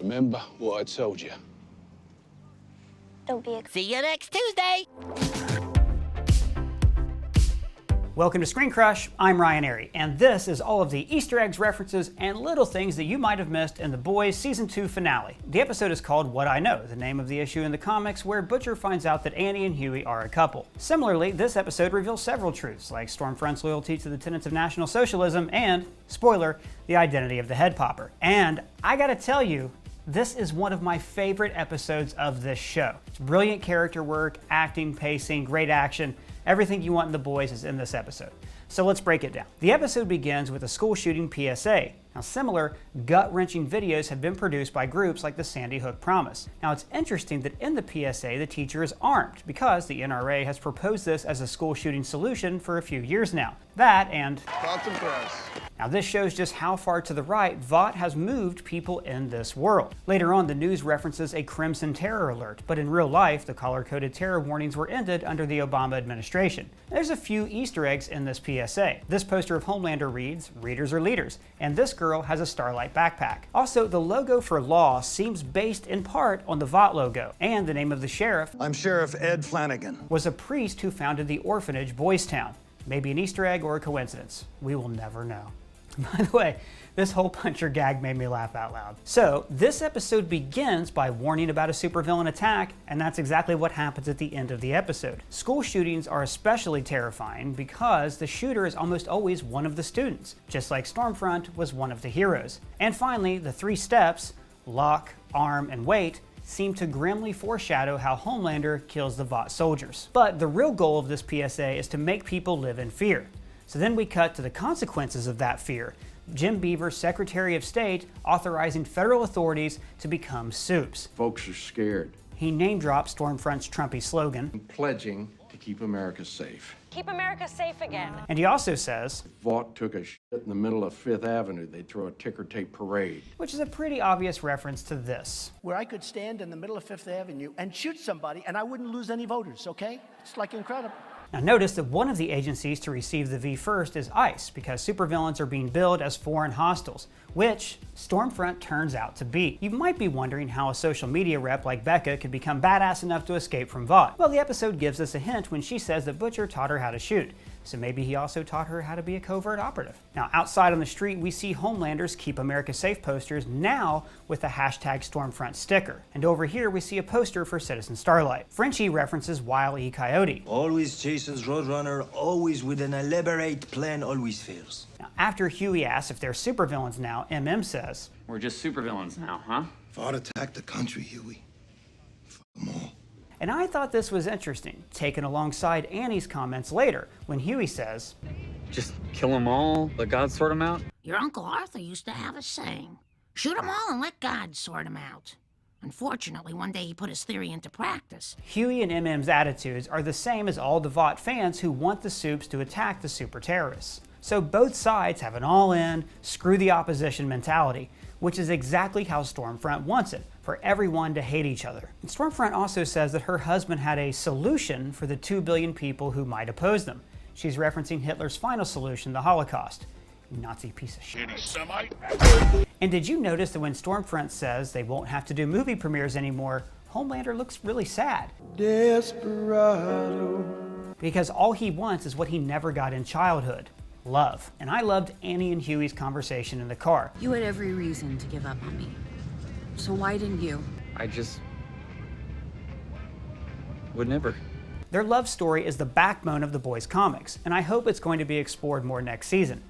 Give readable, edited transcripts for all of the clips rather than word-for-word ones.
Remember what I told you. Don't be See you next Tuesday! Welcome to ScreenCrush, I'm Ryan Airy, and this is all of the Easter eggs, references, and little things that you might have missed in The Boys Season 2 finale. The episode is called What I Know, the name of the issue in the comics where Butcher finds out that Annie and Huey are a couple. Similarly, this episode reveals several truths, like Stormfront's loyalty to the tenets of National Socialism and, spoiler, the identity of the head popper. And I gotta tell you, this is one of my favorite episodes of this show. It's brilliant character work, acting, pacing, great action. Everything you want in The Boys is in this episode. So let's break it down. The episode begins with a school shooting PSA. Now, similar gut-wrenching videos have been produced by groups like the Sandy Hook Promise. Now, it's interesting that in the PSA, the teacher is armed because the NRA has proposed this as a school shooting solution for a few years now. That and Thoughts and prayers. Now this shows just how far to the right Vought has moved people in this world. Later on, the news references a Crimson Terror alert, but in real life, the color-coded terror warnings were ended under the Obama administration. There's a few Easter eggs in this PSA. This poster of Homelander reads, "Readers are leaders," and this girl has a Starlight backpack. Also, the logo for Law seems based in part on the Vought logo, and the name of the sheriff, I'm Sheriff Ed Flanagan, was a priest who founded the orphanage Boys Town. Maybe an Easter egg or a coincidence. We will never know. By the way, this whole puncher gag made me laugh out loud. So, this episode begins by warning about a supervillain attack, and that's exactly what happens at the end of the episode. School shootings are especially terrifying because the shooter is almost always one of the students, just like Stormfront was one of the heroes. And finally, the three steps, lock, arm, and wait, seem to grimly foreshadow how Homelander kills the Vought soldiers. But the real goal of this PSA is to make people live in fear. So then we cut to the consequences of that fear. Jim Beaver, Secretary of State, authorizing federal authorities to become soups. Folks are scared. He name-drops Stormfront's Trumpy slogan. I'm pledging to keep America safe. Keep America safe again. And he also says, Vought took a shit in the middle of Fifth Avenue, they'd throw a ticker tape parade. which is a pretty obvious reference to this. Where I could stand in the middle of Fifth Avenue and shoot somebody and I wouldn't lose any voters, okay? It's like incredible. Now notice that one of the agencies to receive the V first is ICE, because supervillains are being billed as foreign hostiles, which Stormfront turns out to be. You might be wondering how a social media rep like Becca could become badass enough to escape from Vought. Well, the episode gives us a hint when she says that Butcher taught her how to shoot. So maybe he also taught her how to be a covert operative. Now outside on the street, we see Homelander's Keep America Safe posters, now with the hashtag Stormfront sticker. And over here we see a poster for Citizen Starlight. Frenchie references Wile E. Coyote. Always chases Roadrunner, always with an elaborate plan, always fails. Now, after Huey asks if they're supervillains now, MM says, "We're just supervillains now, huh?" Vought attacked the country, Huey. Fuck them all. and I thought this was interesting, taken alongside Annie's comments later, when Huey says, "Just kill them all, let God sort them out." Your Uncle Arthur used to have a saying, shoot 'em all and let God sort 'em out. Unfortunately, one day he put his theory into practice. Huey and MM's attitudes are the same as all the Vought fans who want the Supes to attack the super terrorists. So both sides have an all-in, screw the opposition mentality, which is exactly how Stormfront wants it, for everyone to hate each other. And Stormfront also says that her husband had a solution for the 2 billion people who might oppose them. She's referencing Hitler's final solution, the Holocaust. You Nazi piece of shit. And did you notice that when Stormfront says they won't have to do movie premieres anymore, Homelander looks really sad? Desperado. Because all he wants is what he never got in childhood. Love. And I loved Annie and Huey's conversation in the car. You had every reason to give up on me. So why didn't you? I just would never. Their love story is the backbone of the Boys comics, and I hope it's going to be explored more next season.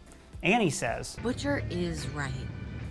Annie says, Butcher is right.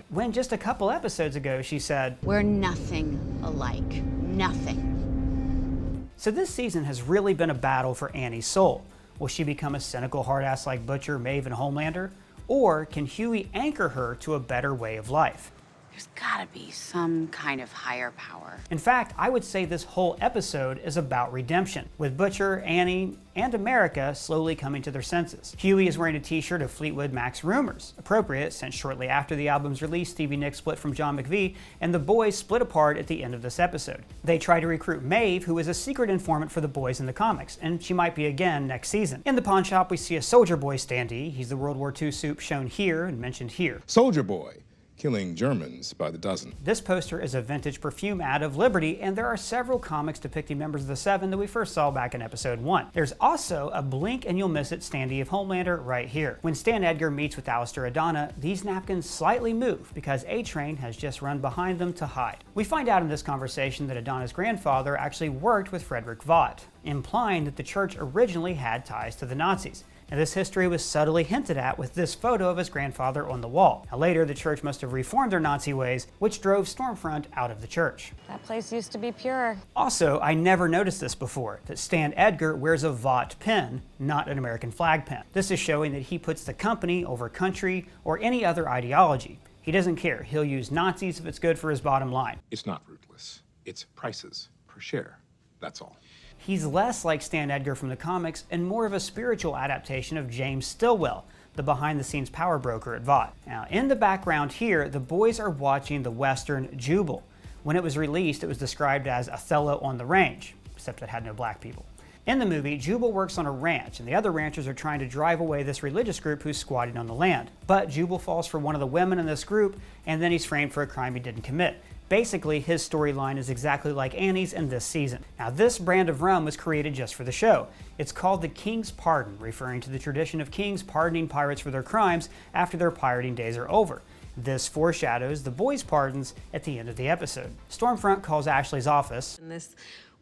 when just a couple episodes ago she said, We're nothing alike. Nothing. so this season has really been a battle for Annie's soul. Will she become a cynical hard-ass like Butcher, Maeve, and Homelander? Or can Huey anchor her to a better way of life? There's gotta be some kind of higher power. In fact, I would say this whole episode is about redemption, with Butcher, Annie, and America slowly coming to their senses. Huey is wearing a t-shirt of Fleetwood Mac's Rumors, appropriate since shortly after the album's release, Stevie Nicks split from John McVie, and the Boys split apart at the end of this episode. They try to recruit Maeve, who is a secret informant for the Boys in the comics, and she might be again next season. In the pawn shop, we see a Soldier Boy standee. He's the World War II soup shown here and mentioned here. Soldier Boy killing Germans by the dozen. This poster is a vintage perfume ad of Liberty, and there are several comics depicting members of the Seven that we first saw back in episode 1. There's also a blink and you'll miss it standee of Homelander right here. When Stan Edgar meets with Alistair Adana, these napkins slightly move because A-Train has just run behind them to hide. We find out in this conversation that Adana's grandfather actually worked with Frederick Vought, implying that the church originally had ties to the Nazis. Now, this history was subtly hinted at with this photo of his grandfather on the wall. Now, later, the church must have reformed their Nazi ways, which drove Stormfront out of the church. That place used to be pure. Also, I never noticed this before, that Stan Edgar wears a Vought pin, not an American flag pin. This is showing that he puts the company over country or any other ideology. He doesn't care. He'll use Nazis if it's good for his bottom line. It's not ruthless. It's prices per share. That's all. He's less like Stan Edgar from the comics and more of a spiritual adaptation of James Stillwell, the behind-the-scenes power broker at Vought. Now, in the background here, the boys are watching the Western Jubal. When it was released, it was described as Othello on the Range, except it had no black people. In the movie, Jubal works on a ranch, and the other ranchers are trying to drive away this religious group who's squatting on the land. But Jubal falls for one of the women in this group, and then he's framed for a crime he didn't commit. Basically, his storyline is exactly like Annie's in this season. Now, this brand of rum was created just for the show. It's called the King's Pardon, referring to the tradition of kings pardoning pirates for their crimes after their pirating days are over. This foreshadows the boys' pardons at the end of the episode. Stormfront calls Ashley's office, And this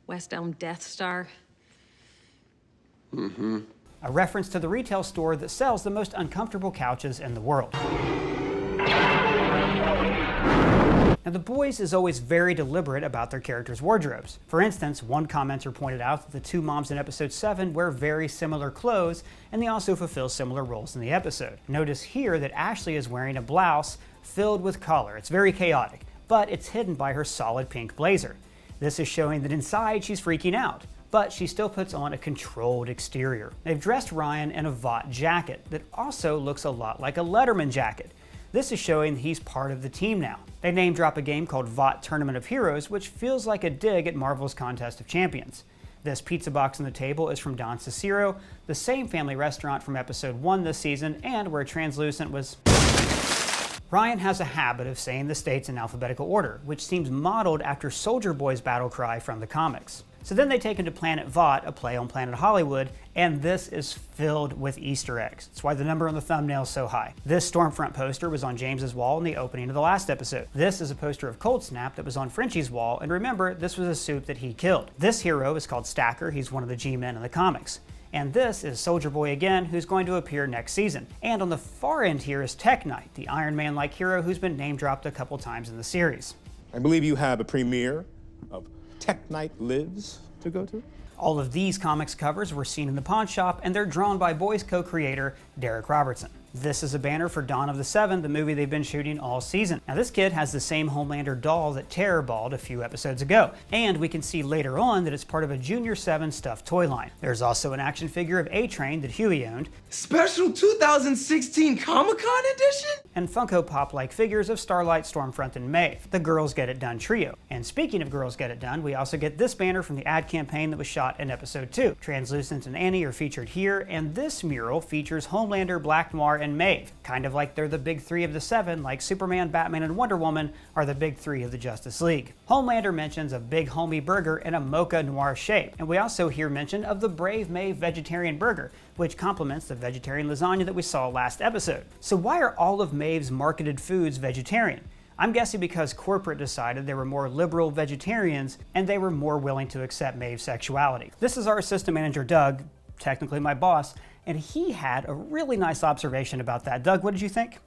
West Elm Death Star. a reference to the retail store that sells the most uncomfortable couches in the world. Now, The Boys is always very deliberate about their characters' wardrobes. For instance, one commenter pointed out that the two moms in episode 7 wear very similar clothes, and they also fulfill similar roles in the episode. Notice here that Ashley is wearing a blouse filled with color. It's very chaotic, but it's hidden by her solid pink blazer. This is showing that inside she's freaking out, but she still puts on a controlled exterior. They've dressed Ryan in a Vought jacket that also looks a lot like a Letterman jacket. This is showing that he's part of the team now. They name drop a game called Vought Tournament of Heroes, which feels like a dig at Marvel's Contest of Champions. This pizza box on the table is from Don Cicero, the same family restaurant from episode 1 this season, and where Translucent was... Ryan has a habit of saying the states in alphabetical order, which seems modeled after Soldier Boy's battle cry from the comics. So then they take him to Planet Vought, a play on Planet Hollywood, and this is filled with Easter eggs. That's why the number on the thumbnail is so high. This Stormfront poster was on James's wall in the opening of the last episode. This is a poster of Cold Snap that was on Frenchie's wall, and remember, this was a suit that he killed. This hero is called Stacker. He's one of the G-men in the comics. And this is Soldier Boy again, who's going to appear next season. And on the far end here is Tech Knight, the Iron Man-like hero who's been name-dropped a couple times in the series. I believe you have a premiere of Tech Knight Lives to go to? All of these comics covers were seen in the pawn shop, and they're drawn by Boys co-creator Derek Robertson. This is a banner for Dawn of the Seven, the movie they've been shooting all season. Now, this kid has the same Homelander doll that Terror balled a few episodes ago, and we can see later on that it's part of a Junior 7 stuffed toy line. There's also an action figure of A-Train that Huey owned. Special 2016 Comic-Con edition? And Funko Pop-like figures of Starlight, Stormfront, and Maeve, the Girls Get It Done trio. And speaking of Girls Get It Done, we also get this banner from the ad campaign that was shot in episode 2. Translucent and Annie are featured here, and this mural features Homelander, Black Noir, and Maeve. Kind of like they're the big three of the Seven, like Superman, Batman, and Wonder Woman are the big three of the Justice League. Homelander mentions a Big Homie burger in a mocha noir shape, and we also hear mention of the Brave Maeve vegetarian burger, which complements the vegetarian lasagna that we saw last episode. So why are all of Maeve's marketed foods vegetarian? I'm guessing because corporate decided there were more liberal vegetarians and they were more willing to accept Maeve's sexuality. This is our assistant manager, Doug, technically my boss, and he had a really nice observation about that. Doug, what did you think?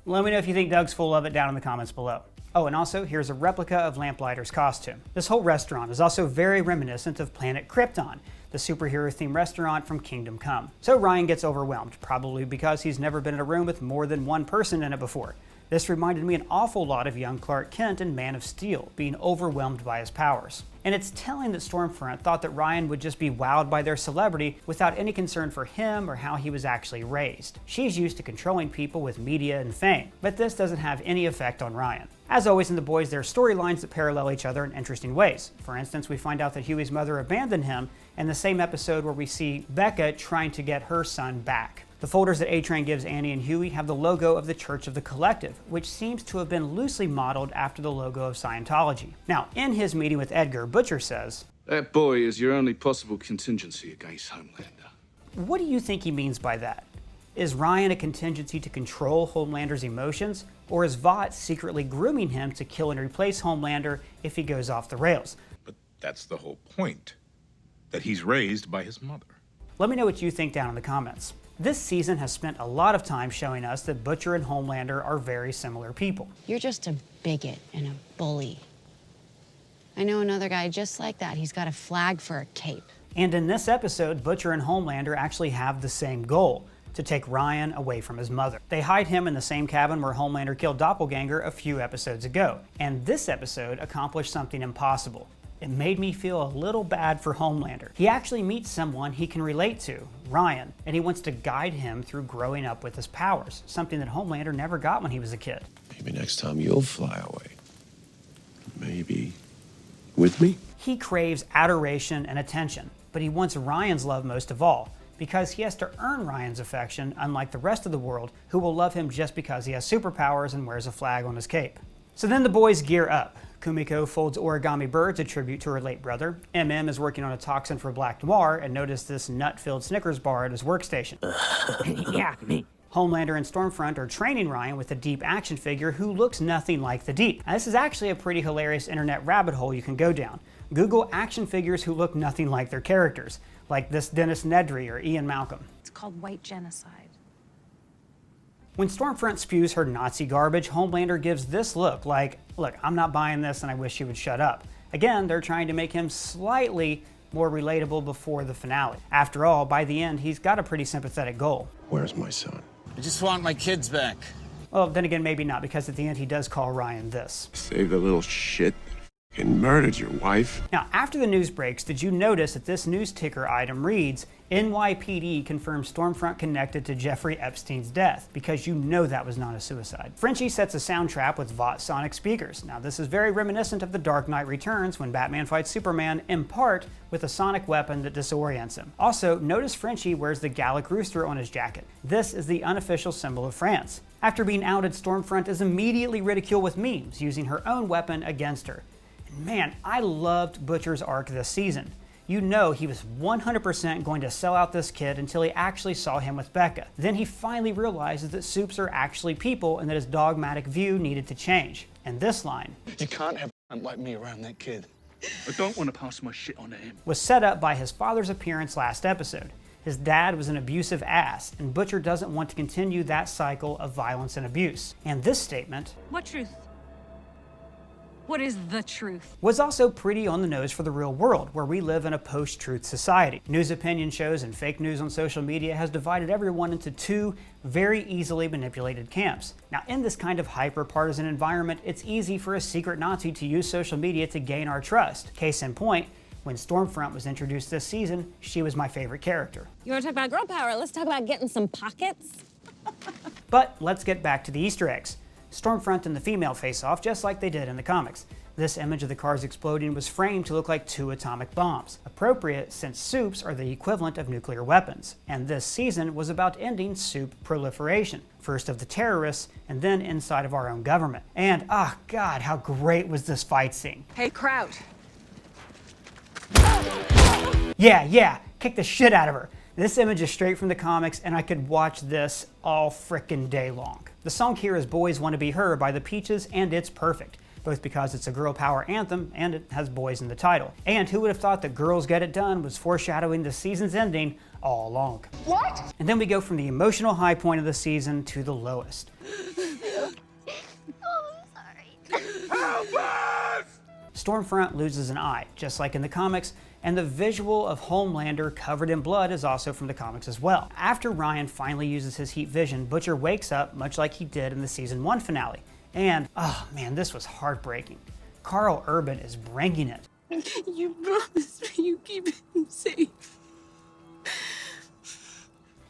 Let me know if you think Doug's full of it down in the comments below. Oh, and also, here's a replica of Lamplighter's costume. This whole restaurant is also very reminiscent of Planet Krypton, the superhero-themed restaurant from Kingdom Come. So Ryan gets overwhelmed, probably because he's never been in a room with more than one person in it before. This reminded me an awful lot of young Clark Kent in Man of Steel, being overwhelmed by his powers. And it's telling that Stormfront thought that Ryan would just be wowed by their celebrity without any concern for him or how he was actually raised. She's used to controlling people with media and fame, but this doesn't have any effect on Ryan. As always in The Boys, there are storylines that parallel each other in interesting ways. For instance, we find out that Huey's mother abandoned him in the same episode where we see Becca trying to get her son back. The folders that A-Train gives Annie and Huey have the logo of the Church of the Collective, which seems to have been loosely modeled after the logo of Scientology. Now, in his meeting with Edgar, Butcher says, That boy is your only possible contingency against Homelander. what do you think he means by that? Is Ryan a contingency to control Homelander's emotions, or is Vought secretly grooming him to kill and replace Homelander if he goes off the rails? But that's the whole point, that he's raised by his mother. Let me know what you think down in the comments. This season has spent a lot of time showing us that Butcher and Homelander are very similar people. You're just a bigot and a bully. I know another guy just like that. He's got a flag for a cape. And in this episode, Butcher and Homelander actually have the same goal: to take Ryan away from his mother. They hide him in the same cabin where Homelander killed Doppelganger a few episodes ago. And this episode accomplished something impossible. It made me feel a little bad for Homelander. He actually meets someone he can relate to, Ryan, and he wants to guide him through growing up with his powers, something that Homelander never got when he was a kid. Maybe next time you'll fly away. Maybe with me? He craves adoration and attention, but he wants Ryan's love most of all, because he has to earn Ryan's affection, unlike the rest of the world, who will love him just because he has superpowers and wears a flag on his cape. So then the boys gear up. Kumiko folds origami birds, a tribute to her late brother. MM is working on a toxin for Black Noir, and notice this nut-filled Snickers bar at his workstation. Yeah, me. Homelander and Stormfront are training Ryan with a Deep action figure who looks nothing like the Deep. Now, this is actually a pretty hilarious internet rabbit hole you can go down. Google action figures who look nothing like their characters, like this Dennis Nedry or Ian Malcolm. It's called white genocide. When Stormfront spews her Nazi garbage, Homelander gives this look like, look, I'm not buying this and I wish you would shut up. Again, they're trying to make him slightly more relatable before the finale. After all, by the end, he's got a pretty sympathetic goal. Where's my son? I just want my kids back. Well, then again, maybe not, because at the end he does call Ryan this. Save the little shit that fucking murdered your wife. Now, after the news breaks, did you notice that this news ticker item reads, NYPD confirms Stormfront connected to Jeffrey Epstein's death, because you know that was not a suicide. Frenchie sets a sound trap with Vought sonic speakers. Now, this is very reminiscent of The Dark Knight Returns when Batman fights Superman, in part with a sonic weapon that disorients him. Also, notice Frenchie wears the Gallic rooster on his jacket. This is the unofficial symbol of France. After being outed, Stormfront is immediately ridiculed with memes, using her own weapon against her. And man, I loved Butcher's arc this season. You know he was 100% going to sell out this kid until he actually saw him with Becca. Then he finally realizes that soups are actually people and that his dogmatic view needed to change. And this line, You can't have a like me around that kid. I don't want to pass my shit on to him. was set up by his father's appearance last episode. His dad was an abusive ass, and Butcher doesn't want to continue that cycle of violence and abuse. And this statement, What truth? What is the truth? was also pretty on the nose for the real world, where we live in a post-truth society. News opinion shows and fake news on social media has divided everyone into two very easily manipulated camps. Now, in this kind of hyper-partisan environment, it's easy for a secret Nazi to use social media to gain our trust. Case in point, when Stormfront was introduced this season, she was my favorite character. You want to talk about girl power? Let's talk about getting some pockets. But let's get back to the Easter eggs. Stormfront and the female face off just like they did in the comics. This image of the cars exploding was framed to look like 2 atomic bombs, appropriate since soups are the equivalent of nuclear weapons. And this season was about ending soup proliferation, first of the terrorists and then inside of our own government. And ah, God, how great was this fight scene. Hey, Kraut. Yeah, kick the shit out of her. This image is straight from the comics, and I could watch this all frickin' day long. The song here is Boys Wanna Be Her by the Peaches, and it's perfect, both because it's a girl power anthem and it has boys in the title. And who would have thought that Girls Get It Done was foreshadowing the season's ending all along? What? And then we go from the emotional high point of the season to the lowest. Stormfront loses an eye, just like in the comics, and the visual of Homelander covered in blood is also from the comics as well. After Ryan finally uses his heat vision, Butcher wakes up much like he did in the season 1 finale. And, oh man, this was heartbreaking. Carl Urban is bringing it. You promised me you keep him safe.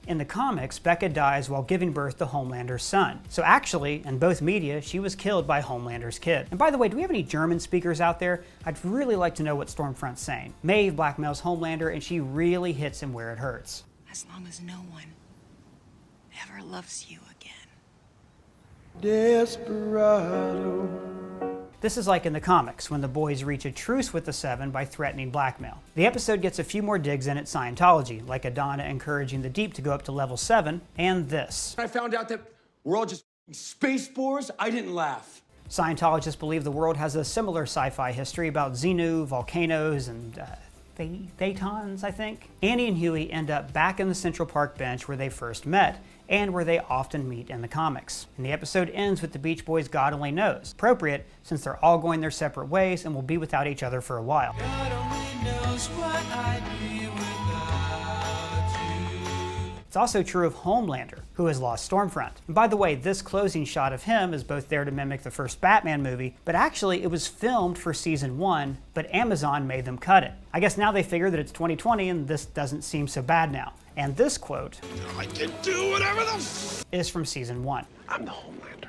In the comics, Becca dies while giving birth to Homelander's son. So actually, in both media, she was killed by Homelander's kid. And by the way, do we have any German speakers out there? I'd really like to know what Stormfront's saying. Maeve blackmails Homelander and she really hits him where it hurts. As long as no one ever loves you again. Desperado. This is like in the comics, when the boys reach a truce with the Seven by threatening blackmail. The episode gets a few more digs in at Scientology, like Adana encouraging the Deep to go up to level 7, and this. I found out that we're all just space boars. I didn't laugh. Scientologists believe the world has a similar sci-fi history about Xenu, volcanoes, and Thetans, I think. Annie and Huey end up back in the Central Park bench where they first met, and where they often meet in the comics. And the episode ends with the Beach Boys' God Only Knows, appropriate since they're all going their separate ways and will be without each other for a while. God only knows what I'd be without you. It's also true of Homelander, who has lost Stormfront. And by the way, this closing shot of him is both there to mimic the first Batman movie, but actually it was filmed for season 1, but Amazon made them cut it. I guess now they figure that it's 2020 and this doesn't seem so bad now. And this quote, I can do whatever is from season 1. I'm the Homelander.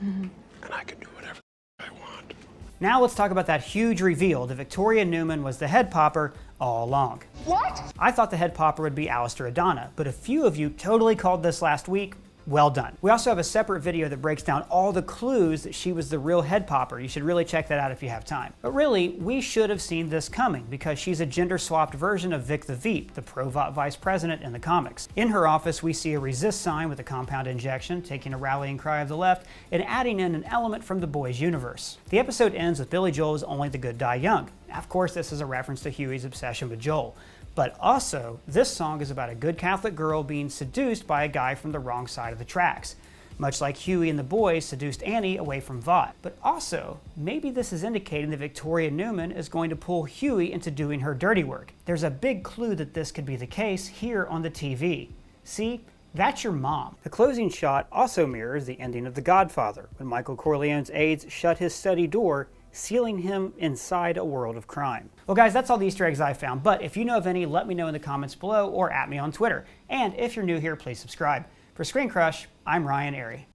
And I can do whatever I want. Now let's talk about that huge reveal that Victoria Newman was the head popper all along. What? I thought the head popper would be Alistair Adana, but a few of you totally called this last week. Well done. We also have a separate video that breaks down all the clues that she was the real head popper. You should really check that out if you have time. But really, we should have seen this coming because she's a gender-swapped version of Vic the Veep, the pro-Vought vice president in the comics. In her office, we see a resist sign with a compound injection, taking a rallying cry of the left, and adding in an element from the boys' universe. The episode ends with Billy Joel's Only the Good Die Young. Of course, this is a reference to Huey's obsession with Joel. But also, this song is about a good Catholic girl being seduced by a guy from the wrong side of the tracks, much like Huey and the boys seduced Annie away from Vought. But also, maybe this is indicating that Victoria Newman is going to pull Huey into doing her dirty work. There's a big clue that this could be the case here on the TV. See? That's your mom. The closing shot also mirrors the ending of The Godfather, when Michael Corleone's aides shut his study door, sealing him inside a world of crime. Well guys, that's all the Easter eggs I found, but if you know of any, let me know in the comments below or at me on Twitter. And if you're new here, please subscribe. For ScreenCrush, I'm Ryan Airy.